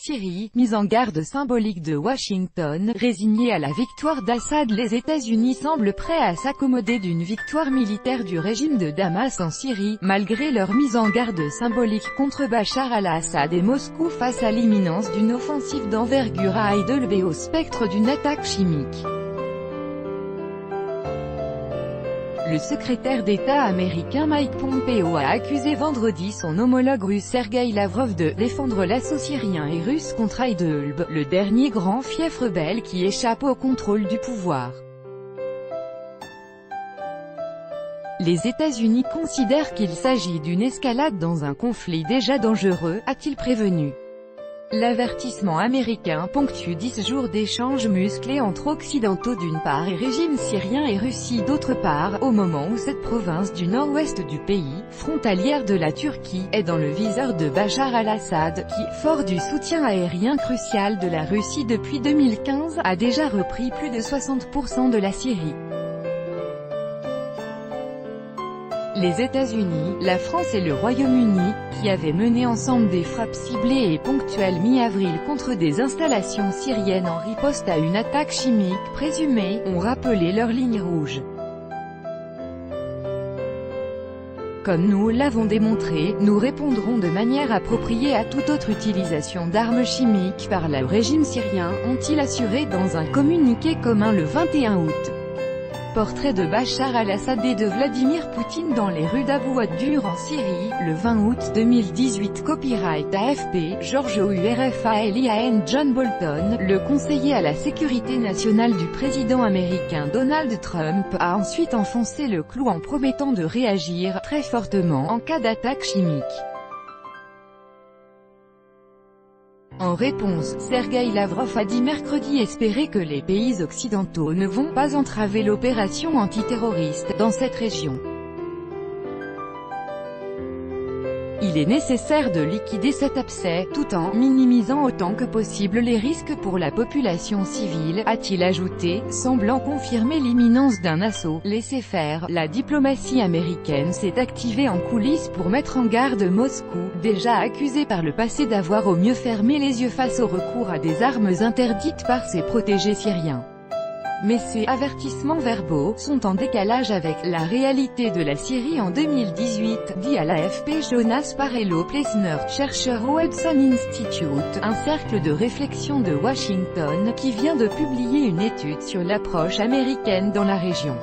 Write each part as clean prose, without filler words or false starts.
Syrie, mise en garde symbolique de Washington. Résignés à la victoire d'Assad, les États-Unis semblent prêts à s'accommoder d'une victoire militaire du régime de Damas en Syrie, malgré leur mise en garde symbolique contre Bachar al-Assad et Moscou face à l'imminence d'une offensive d'envergure à Idlib et au spectre d'une attaque chimique. Le secrétaire d'État américain Mike Pompeo a accusé vendredi son homologue russe Sergueï Lavrov de « défendre l'assaut syrien et russe contre Idlib, le dernier grand fief rebelle qui échappe au contrôle du pouvoir ». Les États-Unis considèrent qu'il s'agit d'une escalade dans un conflit déjà dangereux, a-t-il prévenu. L'avertissement américain ponctue 10 jours d'échanges musclés entre Occidentaux d'une part et régime syrien et Russie d'autre part, au moment où cette province du nord-ouest du pays, frontalière de la Turquie, est dans le viseur de Bachar al-Assad, qui, fort du soutien aérien crucial de la Russie depuis 2015, a déjà repris plus de 60% de la Syrie. Les États-Unis, la France et le Royaume-Uni, qui avaient mené ensemble des frappes ciblées et ponctuelles mi-avril contre des installations syriennes en riposte à une attaque chimique présumée, ont rappelé leurs lignes rouges. Comme nous l'avons démontré, nous répondrons de manière appropriée à toute autre utilisation d'armes chimiques par le régime syrien, ont-ils assuré dans un communiqué commun le 21 août. Portrait de Bachar al-Assad et de Vladimir Poutine dans les rues d'Abu ad-Dur en Syrie, le 20 août 2018. Copyright AFP, George Orwell. John Bolton, le conseiller à la sécurité nationale du président américain Donald Trump, a ensuite enfoncé le clou en promettant de réagir très fortement en cas d'attaque chimique. En réponse, Sergueï Lavrov a dit mercredi espérer que les pays occidentaux ne vont pas entraver l'opération antiterroriste dans cette région. Il est nécessaire de liquider cet abcès, tout en minimisant autant que possible les risques pour la population civile, a-t-il ajouté, semblant confirmer l'imminence d'un assaut. Laissez faire, la diplomatie américaine s'est activée en coulisses pour mettre en garde Moscou, déjà accusé par le passé d'avoir au mieux fermé les yeux face au recours à des armes interdites par ses protégés syriens. Mais ces avertissements verbaux sont en décalage avec la réalité de la Syrie en 2018, dit à l'AFP Jonas Parello-Plessner, chercheur au Hudson Institute, un cercle de réflexion de Washington, qui vient de publier une étude sur l'approche américaine dans la région.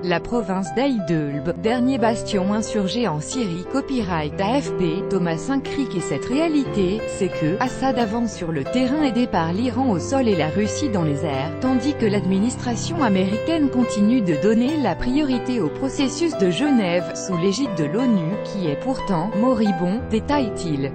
La province d'Idlib, dernier bastion insurgé en Syrie. Copyright AFP, Thomas Crick. Et cette réalité, c'est que Assad avance sur le terrain aidé par l'Iran au sol et la Russie dans les airs, tandis que l'administration américaine continue de donner la priorité au processus de Genève, sous l'égide de l'ONU, qui est pourtant moribond, détaille-t-il.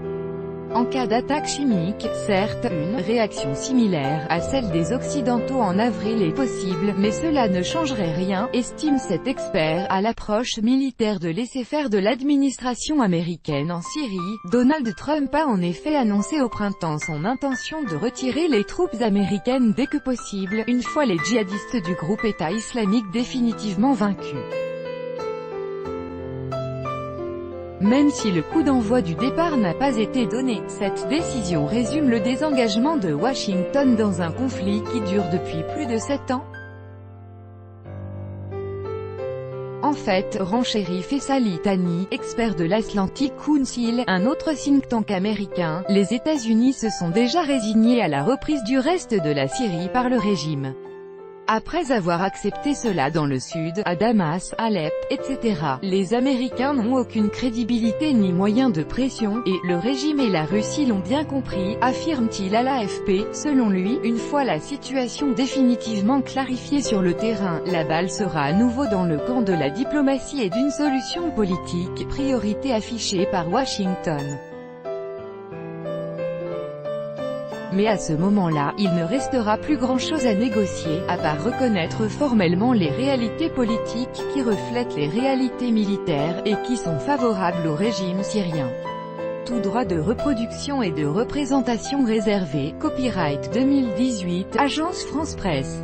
En cas d'attaque chimique, certes, une réaction similaire à celle des Occidentaux en avril est possible, mais cela ne changerait rien, estime cet expert. À l'approche militaire de laisser-faire de l'administration américaine en Syrie, Donald Trump a en effet annoncé au printemps son intention de retirer les troupes américaines dès que possible, une fois les djihadistes du groupe État islamique définitivement vaincus. Même si le coup d'envoi du départ n'a pas été donné, cette décision résume le désengagement de Washington dans un conflit qui dure depuis plus de 7 ans. En fait, renchérit Faisal Itani, expert de l'Atlantic Council, un autre think tank américain, les États-Unis se sont déjà résignés à la reprise du reste de la Syrie par le régime. Après avoir accepté cela dans le sud, à Damas, Alep, etc., les Américains n'ont aucune crédibilité ni moyen de pression, et le régime et la Russie l'ont bien compris, affirme-t-il à l'AFP. Selon lui, une fois la situation définitivement clarifiée sur le terrain, la balle sera à nouveau dans le camp de la diplomatie et d'une solution politique, priorité affichée par Washington. Mais à ce moment-là, il ne restera plus grand-chose à négocier, à part reconnaître formellement les réalités politiques qui reflètent les réalités militaires, et qui sont favorables au régime syrien. Tout droit de reproduction et de représentation réservé. Copyright 2018, Agence France Presse.